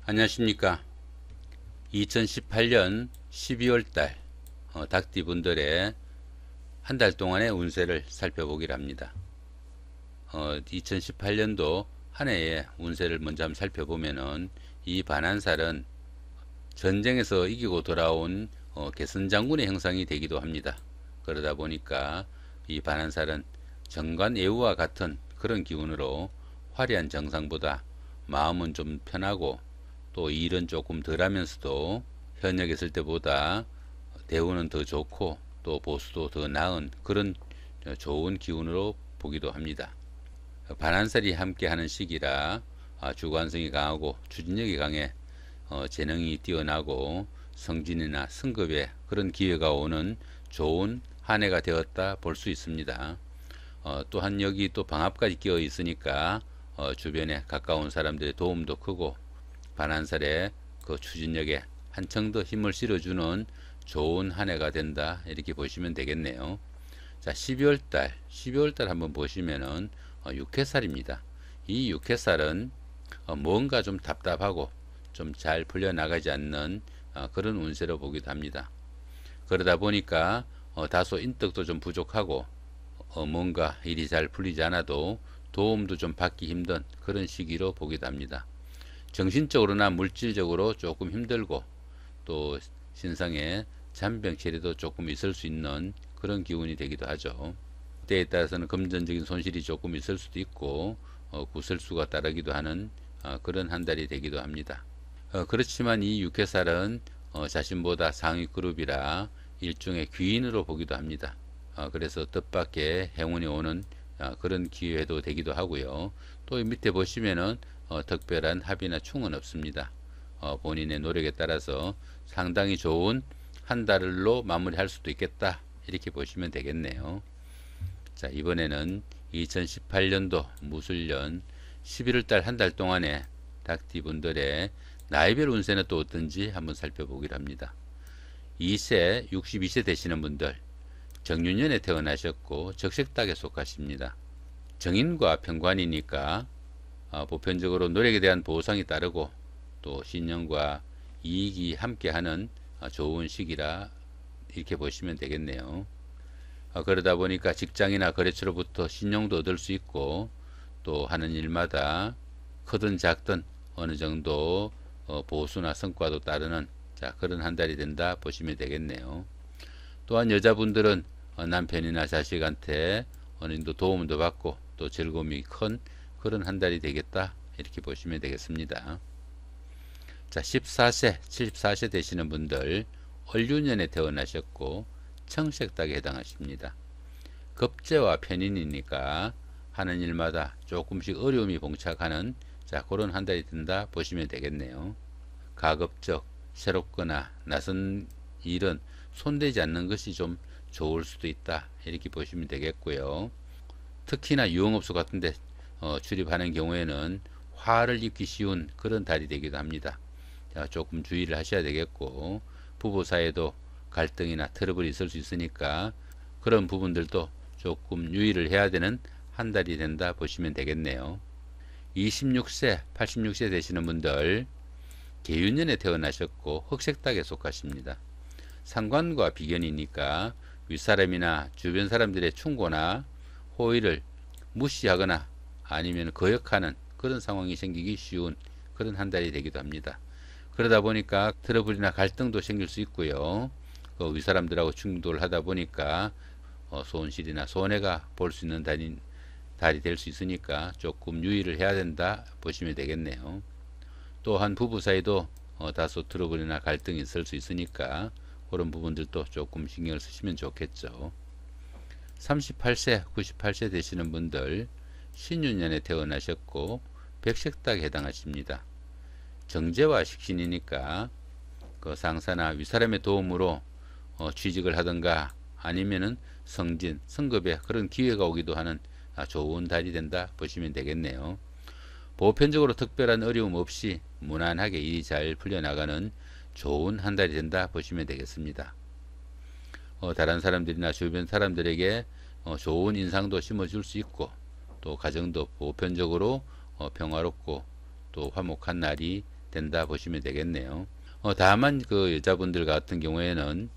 안녕하십니까. 2018년 12월달 닭띠분들의 한 달 동안의 운세를 살펴보기로 합니다. 2018년도 한 해의 운세를 먼저 한번 살펴보면은 이 반한살은 전쟁에서 이기고 돌아온 개선장군의 형상이 되기도 합니다. 그러다 보니까 이 반한살은 정관예우와 같은 그런 기운으로 화려한 정상보다 마음은 좀 편하고 또 일은 조금 덜 하면서도 현역에 있을 때보다 대우는 더 좋고 또 보수도 더 나은 그런 좋은 기운으로 보기도 합니다. 반한살이 함께 하는 시기라 주관성이 강하고 추진력이 강해 재능이 뛰어나고 성진이나 승급에 그런 기회가 오는 좋은 한 해가 되었다 볼 수 있습니다. 또한 여기 또 방합까지 끼어 있으니까 주변에 가까운 사람들의 도움도 크고 반한살의 그 추진력에 한층 더 힘을 실어주는 좋은 한 해가 된다 이렇게 보시면 되겠네요. 자, 12월달 한번 보시면은 육해살입니다. 이 육해살은 뭔가 좀 답답하고 좀 잘 풀려나가지 않는 그런 운세로 보기도 합니다. 그러다 보니까 다소 인덕도 좀 부족하고 뭔가 일이 잘 풀리지 않아도 도움도 좀 받기 힘든 그런 시기로 보기도 합니다. 정신적으로나 물질적으로 조금 힘들고 또 신상에 잔병 체리도 조금 있을 수 있는 그런 기운이 되기도 하죠. 때에 따라서는 금전적인 손실이 조금 있을 수도 있고 구설수가 따르기도 하는 그런 한 달이 되기도 합니다. 그렇지만 이 육해살은 자신보다 상위 그룹이라 일종의 귀인으로 보기도 합니다. 그래서 뜻밖의 행운이 오는 그런 기회도 되기도 하고요. 또 밑에 보시면은 특별한 합의나 충은 없습니다. 본인의 노력에 따라서 상당히 좋은 한 달로 마무리할 수도 있겠다 이렇게 보시면 되겠네요. 자, 이번에는 2018년도 무술년 11월달 한 달 동안의 닭띠분들의 나이별 운세는 또 어떤지 한번 살펴보기로 합니다. 2세, 62세 되시는 분들 정윤년에 태어나셨고 적색닭에 속하십니다. 정인과 편관이니까 보편적으로 노력에 대한 보상이 따르고 또 신용과 이익이 함께하는 좋은 시기라 이렇게 보시면 되겠네요. 그러다 보니까 직장이나 거래처로부터 신용도 얻을 수 있고 또 하는 일마다 크든 작든 어느 정도 보수나 성과도 따르는 그런 한 달이 된다 보시면 되겠네요. 또한 여자분들은 남편이나 자식한테 어느 정도 도움도 받고 또 즐거움이 큰 그런 한 달이 되겠다 이렇게 보시면 되겠습니다. 자, 14세, 74세 되시는 분들 을유년에 태어나셨고 청색닭에 해당하십니다. 급제와 편인이니까 하는 일마다 조금씩 어려움이 봉착하는 그런 한 달이 된다 보시면 되겠네요. 가급적 새롭거나 낯선 일은 손대지 않는 것이 좀 좋을 수도 있다 이렇게 보시면 되겠고요. 특히나 유흥업소 같은데 출입하는 경우에는 화를 입기 쉬운 그런 달이 되기도 합니다. 조금 주의를 하셔야 되겠고 부부 사이에도 갈등이나 트러블이 있을 수 있으니까 그런 부분들도 조금 유의를 해야 되는 한 달이 된다 보시면 되겠네요. 26세, 86세 되시는 분들 계윤년에 태어나셨고 흑색닭에 속하십니다. 상관과 비견이니까 윗사람이나 주변 사람들의 충고나 호의를 무시하거나 아니면 거역하는 그런 상황이 생기기 쉬운 그런 한 달이 되기도 합니다. 그러다 보니까 트러블이나 갈등도 생길 수 있고요. 윗사람들하고 충돌을 하다 보니까 손실이나 손해가 볼 수 있는 달이 될 수 있으니까 조금 유의를 해야 된다 보시면 되겠네요. 또한 부부 사이도 다소 트러블이나 갈등이 있을 수 있으니까 그런 부분들도 조금 신경을 쓰시면 좋겠죠. 38세, 98세 되시는 분들 신유년에 태어나셨고 백색닭에 해당하십니다. 정제와 식신이니까 그 상사나 윗사람의 도움으로 취직을 하든가 아니면은 성진, 성급에 그런 기회가 오기도 하는 좋은 달이 된다 보시면 되겠네요. 보편적으로 특별한 어려움 없이 무난하게 일이 잘 풀려나가는 좋은 한 달이 된다 보시면 되겠습니다. 다른 사람들이나 주변 사람들에게 좋은 인상도 심어줄 수 있고 또 가정도 보편적으로 평화롭고 또 화목한 날이 된다 보시면 되겠네요. 다만 그 여자분들 같은 경우에는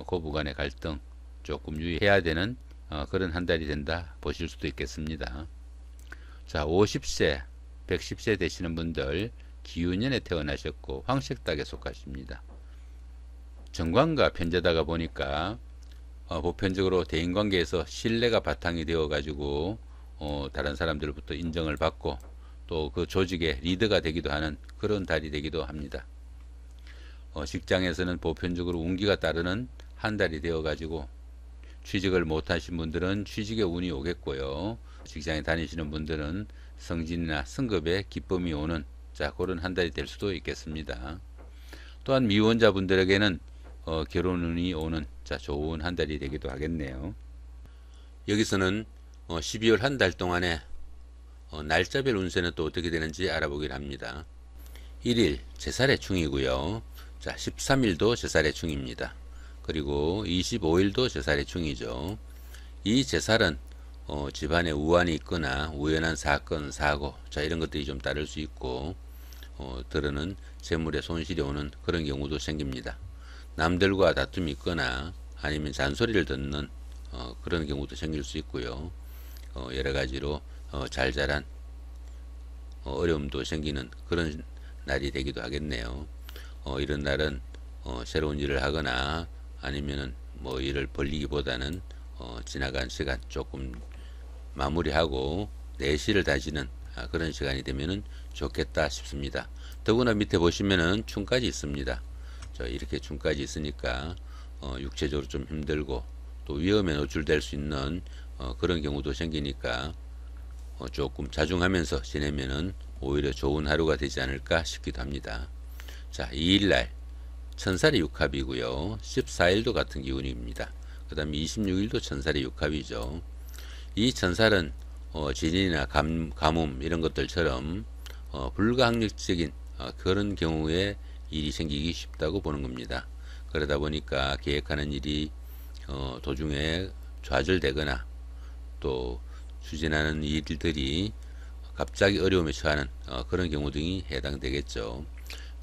고부간의 갈등 조금 유의해야 되는 그런 한 달이 된다 보실 수도 있겠습니다. 자, 50세, 110세 되시는 분들 기운년에 태어나셨고 황색닭에 속하십니다. 정관과 편제다가 보니까 보편적으로 대인관계에서 신뢰가 바탕이 되어 가지고 다른 사람들부터 인정을 받고 또 그 조직의 리더가 되기도 하는 그런 달이 되기도 합니다. 직장에서는 보편적으로 운기가 따르는 한 달이 되어 가지고 취직을 못하신 분들은 취직의 운이 오겠고요. 직장에 다니시는 분들은 승진이나 승급에 기쁨이 오는 그런 한 달이 될 수도 있겠습니다. 또한 미혼자분들에게는 결혼운이 오는 좋은 한 달이 되기도 하겠네요. 여기서는 12월 한 달 동안에 날짜별 운세는 또 어떻게 되는지 알아보기를 합니다. 1일 제살의 충이고요. 13일도 제살의 충입니다. 그리고 25일도 제살의 충이죠. 이 제살은 집안에 우환이 있거나 우연한 사건, 사고 이런 것들이 좀 따를 수 있고 들어는 재물에 손실이 오는 그런 경우도 생깁니다. 남들과 다툼이 있거나 아니면 잔소리를 듣는 그런 경우도 생길 수 있고요. 여러 가지로 잘잘한 어려움도 생기는 그런 날이 되기도 하겠네요. 이런 날은 새로운 일을 하거나 아니면은 뭐 일을 벌리기보다는 지나간 시간 조금 마무리하고 내실을 다지는 그런 시간이 되면은 좋겠다 싶습니다. 더구나 밑에 보시면은 충까지 있습니다. 이렇게 충까지 있으니까 육체적으로 좀 힘들고 또 위험에 노출될 수 있는 그런 경우도 생기니까 조금 자중하면서 지내면은 오히려 좋은 하루가 되지 않을까 싶기도 합니다. 자, 2일날 천살이 육합이고요. 14일도 같은 기운입니다. 그 다음에 26일도 천살이 육합이죠. 이 천살은 지진이나 가뭄 이런 것들처럼 불가항력적인 그런 경우에 일이 생기기 쉽다고 보는 겁니다. 그러다 보니까 계획하는 일이 도중에 좌절되거나 또 추진하는 일들이 갑자기 어려움에 처하는 그런 경우 등이 해당되겠죠.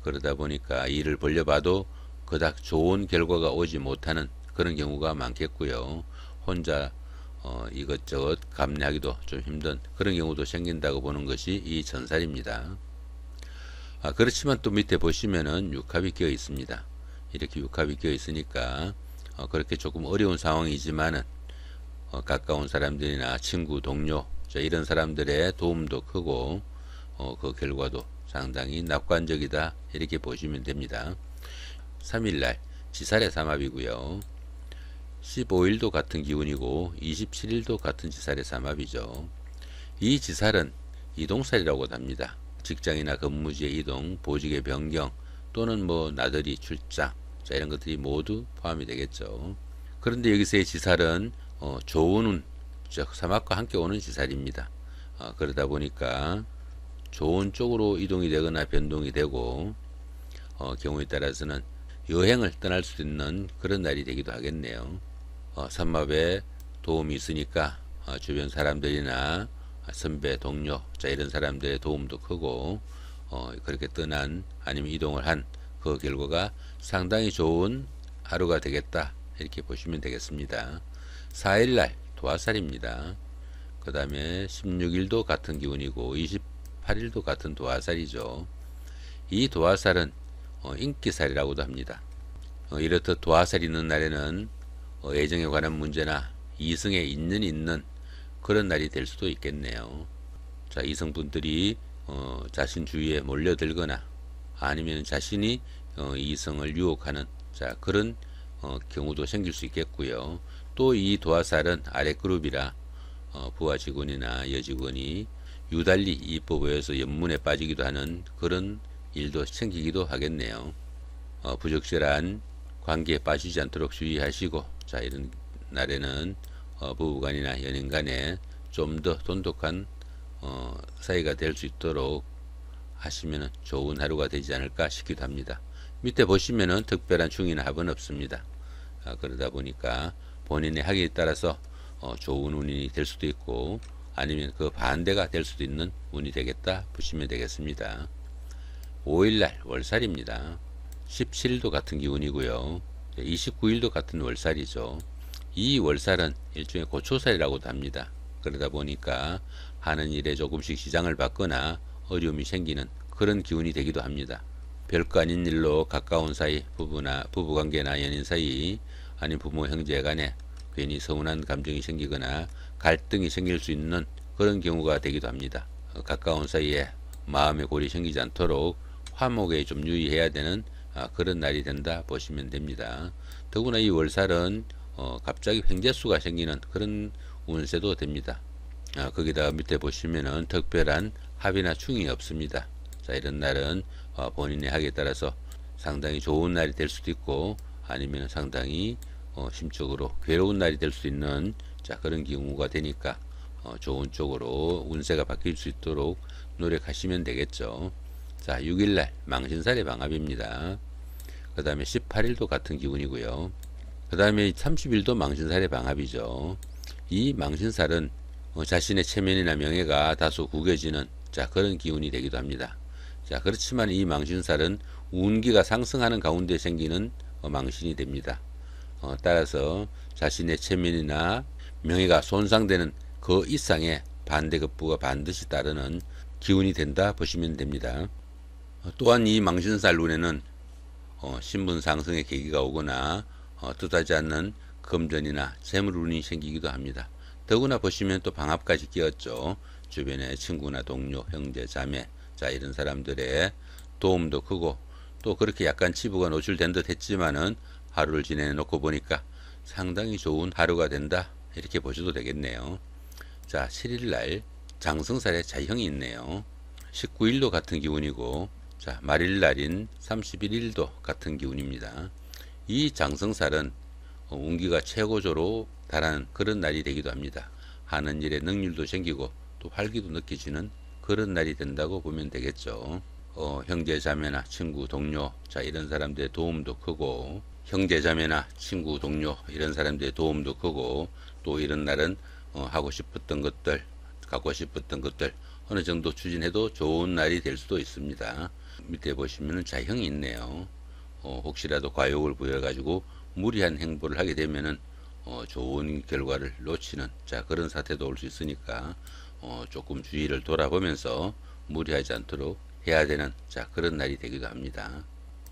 그러다 보니까 일을 벌려봐도 그닥 좋은 결과가 오지 못하는 그런 경우가 많겠고요. 혼자 이것저것 감내하기도 좀 힘든 그런 경우도 생긴다고 보는 것이 이 전살입니다. 그렇지만 또 밑에 보시면은 육합이 끼어 있습니다. 이렇게 육합이 끼어 있으니까 그렇게 조금 어려운 상황이지만은 가까운 사람들이나 친구, 동료 이런 사람들의 도움도 크고 그 결과도 상당히 낙관적이다 이렇게 보시면 됩니다. 3일날 지살의 삼합이고요. 15일도 같은 기운이고 27일도 같은 지살의 삼합이죠. 이 지살은 이동살이라고도 합니다. 직장이나 근무지의 이동, 보직의 변경 또는 뭐 나들이 출장 이런 것들이 모두 포함이 되겠죠. 그런데 여기서의 지살은 좋은 운, 즉 사막과 함께 오는 지살입니다. 그러다 보니까 좋은 쪽으로 이동이 되거나 변동이 되고 경우에 따라서는 여행을 떠날 수 있는 그런 날이 되기도 하겠네요. 삼합에 도움이 있으니까 주변 사람들이나 선배, 동료 이런 사람들의 도움도 크고 그렇게 떠난 아니면 이동을 한 그 결과가 상당히 좋은 하루가 되겠다 이렇게 보시면 되겠습니다. 4일날 도화살입니다. 그 다음에 16일도 같은 기운이고 28일도 같은 도화살이죠. 이 도화살은 인기살이라고도 합니다. 이렇듯 도화살이 있는 날에는 애정에 관한 문제나 이성에 인연이 있는 그런 날이 될 수도 있겠네요. 자, 이성분들이 자신 주위에 몰려들거나 아니면 자신이 이성을 유혹하는 그런 경우도 생길 수 있겠고요. 또 이 도화살은 아래 그룹이라 부하 직원이나 여직원이 유달리 이뻐 보여서 연문에 빠지기도 하는 그런 일도 생기기도 하겠네요. 부적절한 관계에 빠지지 않도록 주의하시고 이런 날에는 부부간이나 연인 간에 좀 더 돈독한 사이가 될 수 있도록 하시면 좋은 하루가 되지 않을까 싶기도 합니다. 밑에 보시면은 특별한 충이나 합은 없습니다. 그러다 보니까 본인의 학위에 따라서 좋은 운이 될 수도 있고 아니면 그 반대가 될 수도 있는 운이 되겠다 보시면 되겠습니다. 5일날 월살입니다. 17일도 같은 기운이고요. 29일도 같은 월살이죠. 이 월살은 일종의 고초살이라고도 합니다. 그러다 보니까 하는 일에 조금씩 시장을 받거나 어려움이 생기는 그런 기운이 되기도 합니다. 별거 아닌 일로 가까운 사이 부부관계나 연인 사이 아니면 부모 형제 간에 괜히 서운한 감정이 생기거나 갈등이 생길 수 있는 그런 경우가 되기도 합니다. 가까운 사이에 마음의 골이 생기지 않도록 화목에 좀 유의해야 되는 그런 날이 된다 보시면 됩니다. 더구나 이 월살은 갑자기 횡재수가 생기는 그런 운세도 됩니다. 거기다가 밑에 보시면은 특별한 합이나 충이 없습니다. 자, 이런 날은 본인의 학에 따라서 상당히 좋은 날이 될 수도 있고 아니면 상당히 심적으로 괴로운 날이 될 수 있는 자, 그런 경우가 되니까 좋은 쪽으로 운세가 바뀔 수 있도록 노력하시면 되겠죠. 자, 6일날 망신살의 방합입니다. 그 다음에 18일도 같은 기운이고요. 그 다음에 30일도 망신살의 방합이죠. 이 망신살은 자신의 체면이나 명예가 다소 구겨지는 자, 그런 기운이 되기도 합니다. 자, 그렇지만 이 망신살은 운기가 상승하는 가운데 생기는 망신이 됩니다. 따라서 자신의 체면이나 명예가 손상되는 그 이상의 반대급부가 반드시 따르는 기운이 된다 보시면 됩니다. 또한 이 망신살 운에는 신분 상승의 계기가 오거나 뜻하지 않는 금전이나 재물운이 생기기도 합니다. 더구나 보시면 또 방합까지 끼었죠. 주변의 친구나 동료, 형제, 자매 자, 이런 사람들의 도움도 크고 또 그렇게 약간 치부가 노출된 듯 했지만은 하루를 지내놓고 보니까 상당히 좋은 하루가 된다 이렇게 보셔도 되겠네요. 자, 7일날 장성살의 자형이 있네요. 19일도 같은 기운이고 자, 말일날인 31일도 같은 기운입니다. 이 장성살은 운기가 최고조로 달하는 그런 날이 되기도 합니다. 하는 일에 능률도 생기고 또 활기도 느껴지는 그런 날이 된다고 보면 되겠죠. 형제 자매나 친구 동료 자, 이런 사람들의 도움도 크고 형제 자매나 친구 동료 이런 사람들의 도움도 크고 또 이런 날은 하고 싶었던 것들 갖고 싶었던 것들 어느 정도 추진해도 좋은 날이 될 수도 있습니다. 밑에 보시면은 자형이 있네요. 혹시라도 과욕을 부여 가지고 무리한 행보를 하게 되면은 좋은 결과를 놓치는 자, 그런 사태도 올 수 있으니까 조금 주의를 돌아보면서 무리하지 않도록 해야 되는 자, 그런 날이 되기도 합니다.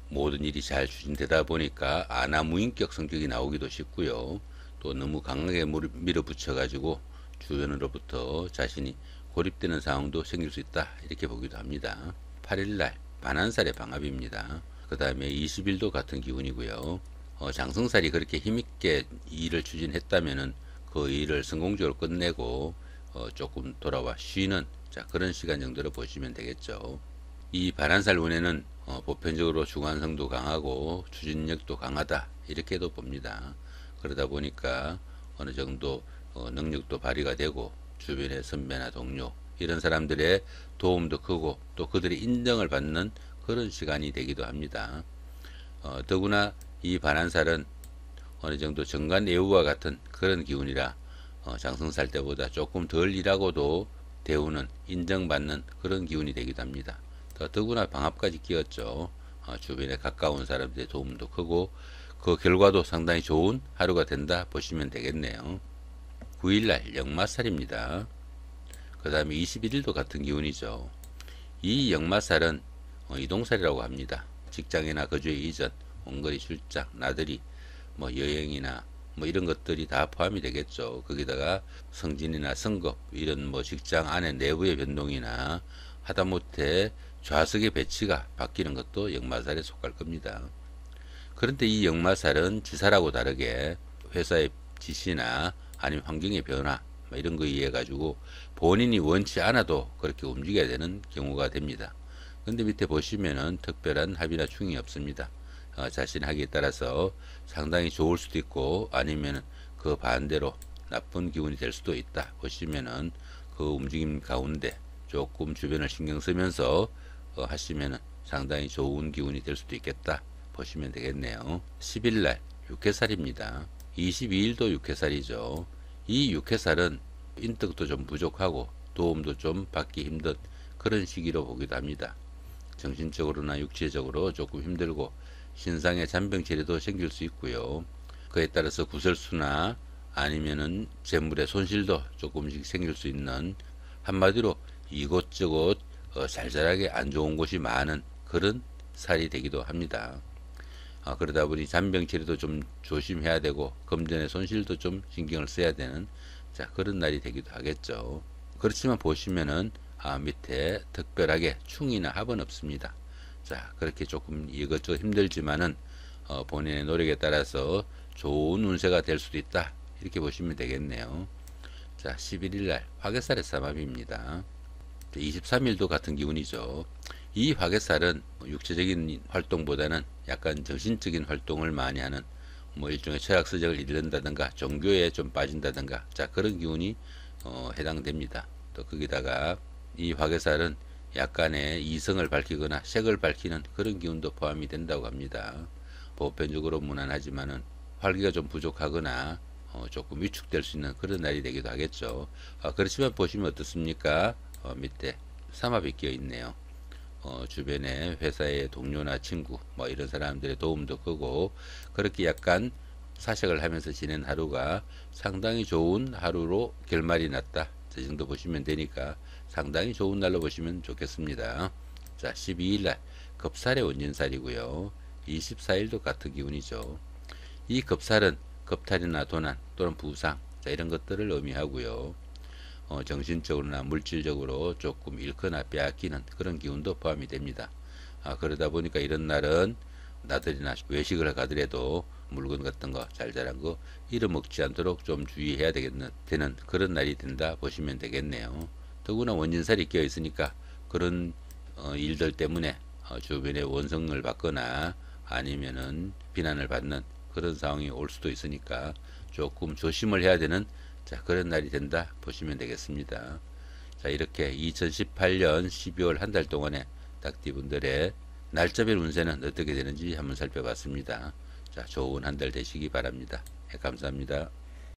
모든 일이 잘 추진되다 보니까 아나무인격 성격이 나오기도 쉽고요. 또 너무 강하게 밀어붙여 가지고 주변으로부터 자신이 고립되는 상황도 생길 수 있다 이렇게 보기도 합니다. 8일날 반한살의 방합입니다. 그 다음에 20일도 같은 기운이고요. 장성살이 그렇게 힘있게 일을 추진했다면은 그 일을 성공적으로 끝내고 조금 돌아와 쉬는 자, 그런 시간 정도로 보시면 되겠죠. 이 반한살 운에는 보편적으로 주관성도 강하고 추진력도 강하다 이렇게도 봅니다. 그러다 보니까 어느 정도 능력도 발휘가 되고 주변의 선배나 동료 이런 사람들의 도움도 크고 또 그들의 인정을 받는 그런 시간이 되기도 합니다. 더구나 이 반한살은 어느 정도 정관예우와 같은 그런 기운이라 장성살 때보다 조금 덜 일하고도 대우는 인정받는 그런 기운이 되기도 합니다. 더구나 방합까지 끼었죠. 주변에 가까운 사람들의 도움도 크고 그 결과도 상당히 좋은 하루가 된다 보시면 되겠네요. 9일날 역마살입니다. 그 다음에 21일도 같은 기운이죠. 이 역마살은 이동살이라고 합니다. 직장이나 거주의 이전, 원거리 출장, 나들이, 여행이나 이런 것들이 다 포함이 되겠죠. 거기다가 승진이나 승급 이런 직장 안에 내부의 변동이나 하다못해 좌석의 배치가 바뀌는 것도 역마살에 속할 겁니다. 그런데 이 역마살은 지살하고 다르게 회사의 지시나 아니면 환경의 변화 이런 거에 의해 가지고 본인이 원치 않아도 그렇게 움직여야 되는 경우가 됩니다. 근데 밑에 보시면은 특별한 합이나 충이 없습니다. 자신 하기에 따라서 상당히 좋을 수도 있고 아니면 그 반대로 나쁜 기운이 될 수도 있다 보시면은 그 움직임 가운데 조금 주변을 신경 쓰면서 하시면은 상당히 좋은 기운이 될 수도 있겠다 보시면 되겠네요. 10일날 육해살입니다. 22일도 육해살이죠. 이 육해살은 인덕도 좀 부족하고 도움도 좀 받기 힘든 그런 시기로 보기도 합니다. 정신적으로나 육체적으로 조금 힘들고 신상의 잔병치레도 생길 수 있고요. 그에 따라서 구설수나 아니면은 재물의 손실도 조금씩 생길 수 있는, 한마디로 이곳저곳 잘잘하게 안 좋은 곳이 많은 그런 살이 되기도 합니다. 그러다 보니 잔병치레도 좀 조심해야 되고 금전의 손실도 좀 신경을 써야 되는, 자, 그런 날이 되기도 하겠죠. 그렇지만 보시면은 밑에 특별하게 충이나 합은 없습니다. 자, 그렇게 조금 이것저것 힘들지만은 본인의 노력에 따라서 좋은 운세가 될 수도 있다, 이렇게 보시면 되겠네요. 자, 11일 날 화개살의 삼합입니다. 23일도 같은 기운이죠. 이 화개살은 육체적인 활동보다는 약간 정신적인 활동을 많이 하는, 뭐 일종의 철학서적을 읽는다든가 종교에 좀 빠진다든가, 자, 그런 기운이 해당됩니다. 또 거기다가 이 화개살은 약간의 이성을 밝히거나 색을 밝히는 그런 기운도 포함이 된다고 합니다. 보편적으로 무난하지만은 활기가 좀 부족하거나 조금 위축될 수 있는 그런 날이 되기도 하겠죠. 그렇지만 보시면 어떻습니까? 밑에 삼합이 끼어 있네요. 주변에 회사의 동료나 친구 뭐 이런 사람들의 도움도 크고, 그렇게 약간 사색을 하면서 지낸 하루가 상당히 좋은 하루로 결말이 났다, 저 정도 보시면 되니까 상당히 좋은 날로 보시면 좋겠습니다. 자, 12일 날 겁살의 원진살이고요. 24일도 같은 기운이죠. 이 겁살은 겁탈이나 도난 또는 부상, 자, 이런 것들을 의미하고요. 정신적으로나 물질적으로 조금 잃거나 빼앗기는 그런 기운도 포함이 됩니다. 그러다 보니까 이런 날은 나들이나 외식을 가더라도 물건 같은 거 잘잘한 거 잃어먹지 않도록 좀 주의해야 되는 그런 날이 된다 보시면 되겠네요. 더구나 원진살이 끼어 있으니까 그런 일들 때문에 주변에 원성을 받거나 아니면은 비난을 받는 그런 상황이 올 수도 있으니까 조금 조심을 해야 되는, 자, 그런 날이 된다 보시면 되겠습니다. 자, 이렇게 2018년 12월 한 달 동안의 닭띠분들의 날짜별 운세는 어떻게 되는지 한번 살펴봤습니다. 자, 좋은 한 달 되시기 바랍니다. 감사합니다.